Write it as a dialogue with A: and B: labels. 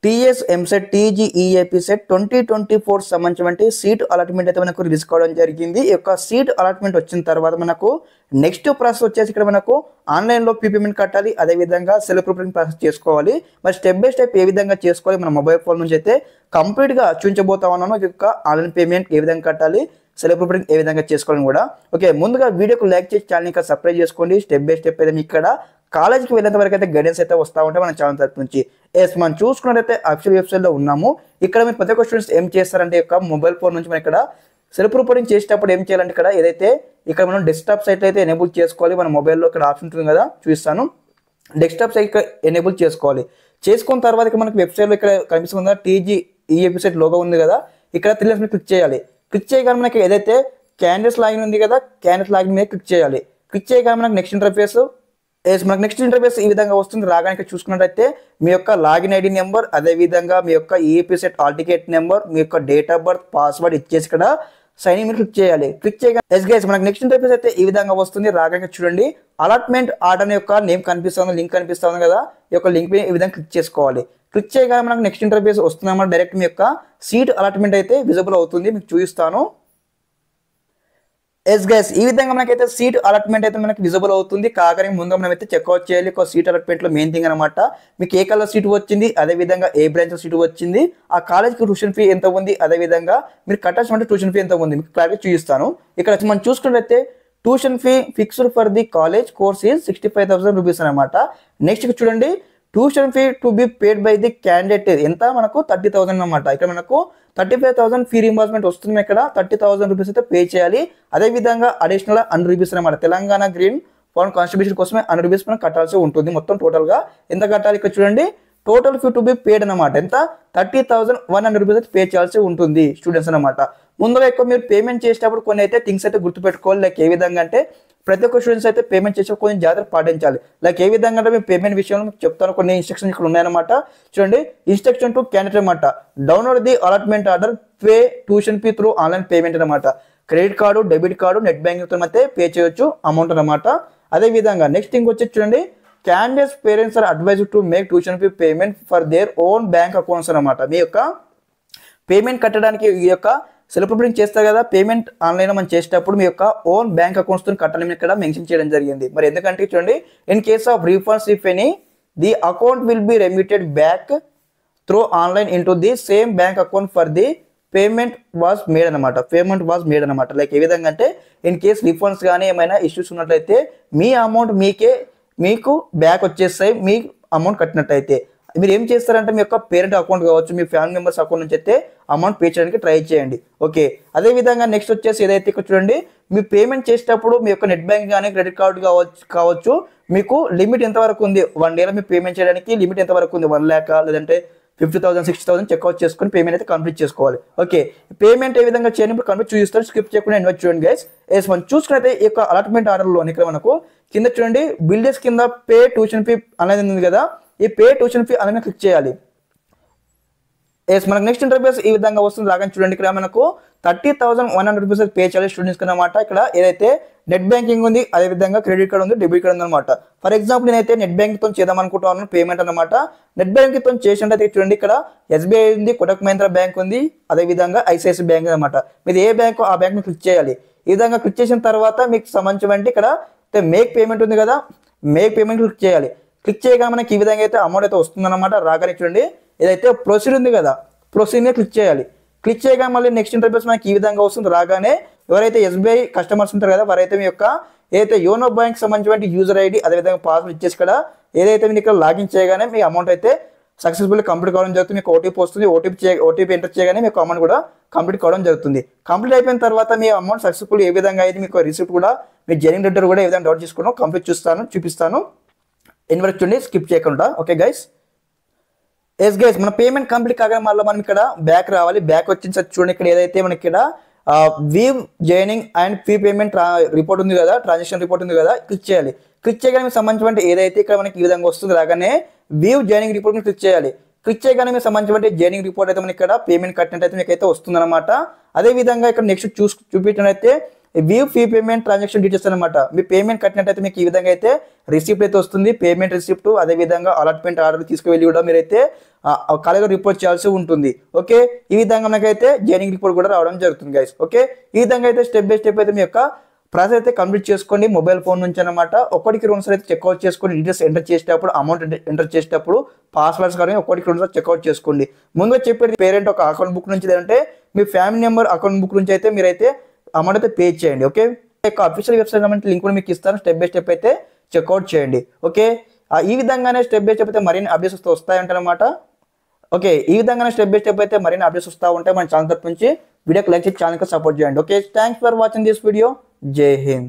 A: TS EAMCET టీజీఈఏపీ set 2024 సంబంధించిన seat allotment అయితే మనకు రిలీజ్ కావడం జరిగింది. ఈ యొక్క సీట్ అలాట్మెంట్ వచ్చిన తర్వాత మనకు నెక్స్ట్ ప్రాసెస్ వచ్చేసి ఇక్కడ మనకు ఆన్లైన్లో పేమెంట్ కట్టాలి, అదేవిధంగా సెల్ఫ్ ప్రిపరేషన్ ప్రాసెస్ చేసుకోవాలి. మరి స్టెప్ బై స్టెప్ ఏ విధంగా చేసుకోవాలి మన మొబైల్ ఫోన్ నుంచి అయితే కంప్లీట్గా చూపించబోతా ఉన్నాను. ఈ యొక్క ఆన్లైన్ పేమెంట్ ఏ విధంగా కట్టాలి, సెల్ఫ్ ప్రిపరేషన్ ఏ విధంగా చేసుకోవాలని కూడా. ఓకే, ముందుగా వీడియోకి లైక్ చేసి ఛానల్ ఇంకా సబ్స్క్రైబ్ చేసుకోండి. స్టెప్ బై స్టెప్ అయితే ఇక్కడ కాలేజ్కి వెళ్ళేంత వరకు అయితే గైడెన్స్ అయితే వస్తూ ఉంటాయి మన ఛానల్ తరపు నుంచి. మనం చూసుకున్నట్టయితే అఫీషియల్ వెబ్సైట్లో ఉన్నాము. ఇక్కడ మీరు ప్రతి ఒక్క స్టూడెంట్స్ ఏం చేస్తారంటే యొక్క మొబైల్ ఫోన్ నుంచి మనం ఇక్కడ సెల్ఫ్ రిపోర్టింగ్ చేసేటప్పుడు ఏం చేయాలంటే ఇక్కడ ఏదైతే ఇక్కడ మనం డెస్క్టాప్ సైట్ అయితే ఎనేబుల్ చేసుకోవాలి. మన మొబైల్లో ఇక్కడ ఆప్షన్ ఉంటుంది కదా, చూపిస్తాను. డెస్క్టాప్ సైట్ ఎనేబుల్ చేసుకోవాలి. చేసుకున్న తర్వాత ఇక్కడ మనకి వెబ్సైట్లో ఇక్కడ కనిపిస్తుంది కదా టీజీఈఏపీ సెట్ లోగో ఉంది కదా, ఇక్కడ త్రీ లైన్స్ మీద క్లిక్ చేయాలి. క్లిక్ చేయగానే మనకి ఏదైతే క్యాండిడేట్స్ లాగిన్ ఉంది కదా, క్యాండిడేట్ లాగిన్ మీద క్లిక్ చేయాలి. క్లిక్ చేయగానే మనకి నెక్స్ట్ ఇంటర్ఫేస్ ఈ విధంగా వస్తుంది. రాగానే చూసుకున్నట్టయితే మీ యొక్క లాగిన్ ఐడి నెంబర్, అదేవిధంగా మీ యొక్క EAPCET hall ticket number, మీ యొక్క డేట్ ఆఫ్ బర్త్, పాస్వర్డ్ ఇచ్చేసి ఇక్కడ సైన్ ఇన్ క్లిక్ చేయాలి. క్లిక్ చేయగా గైస్ మనకి నెక్స్ట్ ఇంటర్ఫేస్ అయితే ఈ విధంగా వస్తుంది. రాగానే చూడండి అలాట్మెంట్ ఆర్డర్ యొక్క నేమ్ కనిపిస్తుంది, లింక్ కనిపిస్తుంది కదా, ఈ యొక్క లింక్ మీద ఈ విధంగా క్లిక్ చేసుకోవాలి. క్లిక్ చేయగానే మనకు నెక్స్ట్ ఇంటర్ఫేస్ వస్తుందన్నమాట. డైరెక్ట్ మీ యొక్క సీట్ అలాట్మెంట్ అయితే విజిబుల్ అవుతుంది, మీకు చూపిస్తాను. గైస్ ఈ విధంగా మనకైతే సీట్ అలాట్మెంట్ అయితే మనకి విజిబుల్ అవుతుంది. కాగానే ముందుగా మనం అయితే చెక్అవుట్ చేయాలి. ఒక సీట్ అలాట్మెంట్లో మెయిన్ థింగ్ అనమాట, మీకు ఏ కలర్ సీట్ వచ్చింది, అదేవిధంగా ఏ బ్రాంచ్ సీట్ వచ్చింది, ఆ కాలేజ్కి ట్యూషన్ ఫీ ఎంత ఉంది, అదేవిధంగా మీరు కట్టాల్సిన ట్యూషన్ ఫీ ఎంత ఉంది మీకు క్లారిటీ చూపిస్తాను. ఇక్కడ మనం చూసుకున్నట్లయితే tuition fee fixed for the college course is 65,000 rupees అనమాట. నెక్స్ట్ చూడండి tuition fee to be paid by the candidate ఎంత మనకు 30,000 అనమాట. ఇక్కడ మనకు 35,000 ఫీ రింబర్స్మెంట్ వస్తుంది. ఇక్కడ 30,000 రూపీస్ అయితే పే చేయాలి. అదేవిధంగా అడిషనల్ 100 రూపీస్ అనమాట. తెలంగాణ గ్రీన్ ఫండ్ కాన్స్టిట్యూషన్ కోసమే 100 రూపీస్ మనం కట్టాల్సి ఉంటుంది. మొత్తం టోటల్గా ఎంత కట్టాలి ఇక్కడ చూడండి, total fee to be paid అనమాట ఎంత 30,100 రూపీస్ అయితే పే చేయాల్సి ఉంటుంది స్టూడెంట్స్ అనమాట. ముందుగా ఎక్కువ మీరు పేమెంట్ చేసేటప్పుడు కొన్ని అయితే థింగ్స్ అయితే గుర్తుపెట్టుకోవాలి. లైక్ ఏ విధంగా అంటే ప్రతి ఒక్క స్టూడెంట్స్ అయితే పేమెంట్ చేసేటప్పుడు కొంచెం జాగ్రత్త పాటించాలి. లైక్ ఏ విధంగా అంటే మేము పేమెంట్ విషయంలో మీకు చెప్తాను, కొన్ని ఇన్స్ట్రక్షన్స్ ఇక్కడ ఉన్నాయన్నమాట. చూడండి ఇన్స్ట్రక్షన్ టు క్యాండిడేట్ అనమాట. Download the allotment order, pay tuition fee through online payment అనమాట. Credit card, debit card, net బ్యాంకింగ్తో అయితే పే చేయొచ్చు అమౌంట్ అనమాట. అదేవిధంగా నెక్స్ట్ థింగ్ వచ్చి చూడండి candidates parents are advise to make tuition fee payment for their own bank accounts అనమాట. మీ యొక్క పేమెంట్ కట్టడానికి ఈ యొక్క సెల్ఫ్ ప్రిపరేషన్ చేస్తారు కదా, పేమెంట్ ఆన్లైన్లో మనం చేసేటప్పుడు మీ యొక్క ఓన్ బ్యాంక్ అకౌంట్స్తో కట్టాలని ఇక్కడ మెన్షన్ చేయడం జరిగింది. మరి ఎందుకంటే చూడండి in case of refunds if any the account will be remitted back through online into the same bank account for the payment was made అనమాట. లైక్ ఏ విధంగా అంటే ఇన్ కేస్ రిఫండ్స్ కానీ ఏమైనా ఇష్యూస్ ఉన్నట్లయితే మీ అమౌంట్ మీకు బ్యాక్ వచ్చేస్తాయి, మీ amount కట్టినట్టయితే. మీరు ఏం చేస్తారంటే మీ యొక్క పేరెంట్ అకౌంట్ కావచ్చు, మీ ఫ్యామిలీ మెంబర్స్ అకౌంట్ నుంచి అయితే అమౌంట్ పే చేయడానికి ట్రై చేయండి. ఓకే, అదేవిధంగా నెక్స్ట్ వచ్చేసి ఏదైతే ఇక్కడ చూడండి మీ పేమెంట్ చేసేటప్పుడు మీ యొక్క నెట్ బ్యాంక్ కానీ క్రెడిట్ కార్డు కావచ్చు మీకు లిమిట్ ఎంతవరకు ఉంది, 1 డేలో మీరు పేమెంట్ చేయడానికి లిమిట్ ఎంతవరకు ఉంది, 1 lakh లేదంటే 50,000 60,000 చెక్అవుట్ చేసుకుని పేమెంట్ అయితే కంప్లీట్ చేసుకోవాలి. ఓకే, పేమెంట్ ఏ విధంగా చేయండి ఇప్పుడు కంప్లీట్ చూపిస్తాను, స్కిప్ చేయకుండా ఇన్వైట్ చూడండి గైస్. మనం చూసుకున్నైతే ఈ యొక్క అలాట్మెంట్ ఆర్డర్లో ఇక్కడ మనకు కింద చూడండి బిల్డర్స్ కింద పే ట్యూషన్ ఫీ అనేది ఉంది కదా, ఈ పే ట్యూషన్ ఫీ అనేది క్లిక్ చేయాలి. మనకు నెక్స్ట్ ఇంటర్ఫేస్ ఈ విధంగా వస్తుంది. రాగానే చూడండి ఇక్కడ మనకు 30,100 రూపీస్ పే చేయాలి స్టూడెంట్స్ అనమాట. ఇక్కడ ఏదైతే నెట్ బ్యాంకింగ్ ఉంది, అదేవిధంగా క్రెడిట్ కార్డ్ ఉంది, డెబిట్ కార్డ్ ఉంది అనమాట. ఫర్ ఎగ్జాంపుల్ నేనైతే నెట్ బ్యాంకింగ్తో చేద్దాం అనుకుంటున్నాను పేమెంట్ అనమాట. నెట్ బ్యాంకింగ్తో చేసినట్టయితే చూడండి ఇక్కడ ఎస్బీఐ ఉంది, కోటక్ మహీంద్రా బ్యాంక్ ఉంది, అదేవిధంగా ఐసిఐసిఐ బ్యాంక్ అనమాట. మీరు ఏ బ్యాంక్ ఆ బ్యాంక్ని క్లిక్ చేయాలి. ఈ విధంగా క్లిక్ చేసిన తర్వాత మీకు సంబంధించి ఇక్కడ మేక్ పేమెంట్ ఉంది కదా, మేక్ పేమెంట్ క్లిక్ చేయాలి. క్లిక్ చేయగానే మనకి ఈ విధంగా అయితే అమౌంట్ అయితే వస్తుందన్నమాట. రాగానే చూడండి ఏదైతే ప్రొసీడ్ ఉంది కదా, ప్రొసీడ్ని క్లిక్ చేయాలి. క్లిక్ చేయగానే మళ్ళీ నెక్స్ట్ ఇంటర్ఫేస్ మనకి ఈ విధంగా వస్తుంది. రాగానే ఎవరైతే ఎస్బీఐ కస్టమర్స్ ఉంటారు కదా వారైతే మీ యొక్క ఏదైతే యోనో బ్యాంక్ సంబంధించిన యూజర్ ఐడి అదేవిధంగా పాస్వర్డ్ ఇచ్చేసి ఇక్కడ ఏదైతే మీరు ఇక్కడ లాగిన్ చేయగానే మీ అమౌంట్ అయితే సక్సెస్ఫుల్లీ కంప్లీట్ కావడం జరుగుతుంది. మీకు ఓటీపీ వస్తుంది, ఓటీపీ ఎంటర్ చేయగానే మీకు అమౌంట్ కూడా కంప్లీట్ కావడం జరుగుతుంది. కంప్లీట్ అయిపోయిన తర్వాత మీ అమౌంట్ సక్సెస్ఫుల్ ఏ విధంగా అయితే మీకు రిసిప్ట్ కూడా మీ జెన్యున్ లెటర్ కూడా ఏ విధంగా డౌన్లోడ్ చేసుకోవడం కంప్లీట్ చూపిస్తాను. ఇన్వెస్ట్ చూడండి స్కిప్ చేయకుండా. ఓకే గైస్, గైస్ మన పేమెంట్ కంప్లీట్ కాగానే మళ్ళీ మనం ఇక్కడ బ్యాక్ రావాలి. బ్యాక్ వచ్చిన చూడండి ఇక్కడ ఏదైతే మనకి ఇక్కడ we've joining and fee payment report ఉంది కదా, ట్రాన్సాక్షన్ రిపోర్ట్ ఉంది కదా, క్లిక్ చేయాలి. క్లిక్ చేయగానే మీకు సంబంధించిన ఏదైతే ఇక్కడ మనకి ఈ విధంగా వస్తుంది. రాగానే వీవ్ జాయినింగ్ రిపోర్ట్ని క్లిక్ చేయాలి. క్లిక్ చేయగానే మీకు సంబంధించిన జాయినింగ్ రిపోర్ట్ అయితే మనకి ఇక్కడ పేమెంట్ కట్టినట్టయితే మీకు అయితే వస్తుందన్నమాట. అదేవిధంగా ఇక్కడ నెక్స్ట్ చూపించినట్టయితే view fee payment transaction details అనమాట. మీ పేమెంట్ కట్టినట్టయితే మీకు ఈ విధంగా అయితే రిసిప్ట్ అయితే వస్తుంది, పేమెంట్ రిసిప్ట్, అదేవిధంగా అలాట్మెంట్ ఆర్డర్ తీసుకువెళ్ళి కూడా మీరైతే కాలేజీలో రిపోర్ట్ చేయాల్సి ఉంటుంది. ఓకే, ఈ విధంగా మనకైతే జాయినింగ్ రిపోర్ట్ కూడా రావడం జరుగుతుంది గైస్. ఓకే, ఈ విధంగా అయితే స్టెప్ బై స్టెప్ అయితే మీ యొక్క ప్రాసెస్ అయితే కంప్లీట్ చేసుకోండి మొబైల్ ఫోన్ నుంచి అనమాట. ఒకటికి 2 సార్లు అయితే చెక్అవుట్ చేసుకోండి. డీటెయిల్స్ ఎంటర్ చేసేటప్పుడు, అమౌంట్ ఎంటర్ చేసేటప్పుడు పాస్వర్డ్స్ కానీ ఒకటికి 2 సార్లు చెక్అవుట్ చేసుకోండి. ముందుగా చెప్పేది పేరెంట్ ఒక అకౌంట్ బుక్ నుంచి లేదంటే మీ ఫ్యామిలీ నెంబర్ అకౌంట్ బుక్ నుంచి అయితే మీరైతే అమౌంట్ అయితే పే చేయండి. ఓకే, అఫీషియల్ వెబ్సైట్ లింక్ కూడా మీకు ఇస్తాను, స్టెప్ బై స్టెప్ అయితే చెక్అవుట్ చేయండి. ఓకే, ఈ విధంగానే స్టెప్ బై స్టెప్ అయితే మరిన్ని అప్డేట్స్ వస్తాయంటారనమాట. ఓకే, ఈ విధంగానే స్టెప్ బై స్టెప్ అయితే మరిన్ని అప్డేట్స్ వస్తూ ఉంటాయి. మన ఛానల్ తరపు నుంచి వీడియోకి లైక్ చేసి ఛానల్కి సపోర్ట్ చేయండి. Okay, thanks for watching this video. జై హింద్.